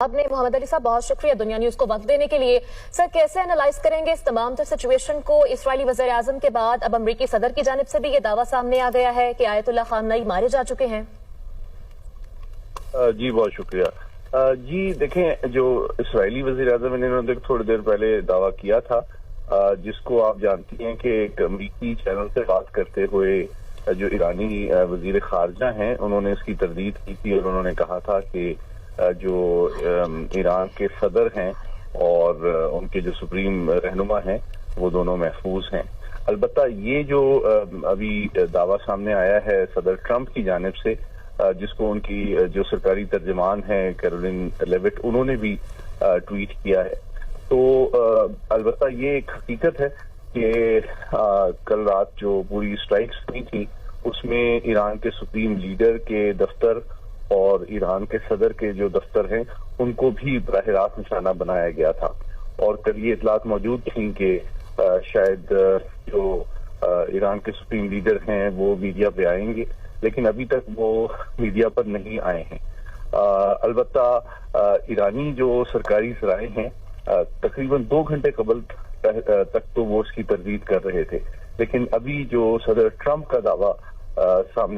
आपने मोहम्मद अली साहब बहुत शुक्रिया दुनिया न्यूज को वक्त देने के लिए। सर, कैसे एनालाइज करेंगे इस तमाम तर सिचुएशन को? इस्राएली वज़ीर आज़म के बाद अब अमरीकी सदर की जानिब से भी ये दावा सामने आ गया है कि आयतुल्लाह खामनई मारे जा चुके हैं। जी बहुत शुक्रिया। जी देखें, जो इस्राएली वज़ीर आज़म इन्होंने थोड़ी देर पहले दावा किया था, जिसको आप जानती हैं कि एक अमरीकी चैनल से बात करते हुए जो ईरानी वज़ीर खारजा हैं उन्होंने इसकी तरदीद की थी और उन्होंने कहा था कि जो ईरान के सदर हैं और उनके जो सुप्रीम रहनुमा हैं वो दोनों महफूज हैं। अलबत्ता ये जो अभी दावा सामने आया है सदर ट्रंप की जानिब से, जिसको उनकी जो सरकारी तर्जमान है कैरोलिन लेविट, उन्होंने भी ट्वीट किया है। तो अलबत्ता ये एक हकीकत है कि कल रात जो पूरी स्ट्राइक्स हुई थी उसमें ईरान के सुप्रीम लीडर के दफ्तर और ईरान के सदर के जो दफ्तर हैं उनको भी बराह रास्त निशाना बनाया गया था। और कल ये इतलात मौजूद थी कि शायद जो ईरान के सुप्रीम लीडर हैं वो मीडिया पे आएंगे, लेकिन अभी तक वो मीडिया पर नहीं आए हैं। अलबत्ता ईरानी जो सरकारी सराय हैं तकरीबन 2 घंटे कबल तक तो वो उसकी तरदीद कर रहे थे, लेकिन अभी जो सदर ट्रंप का दावा सामने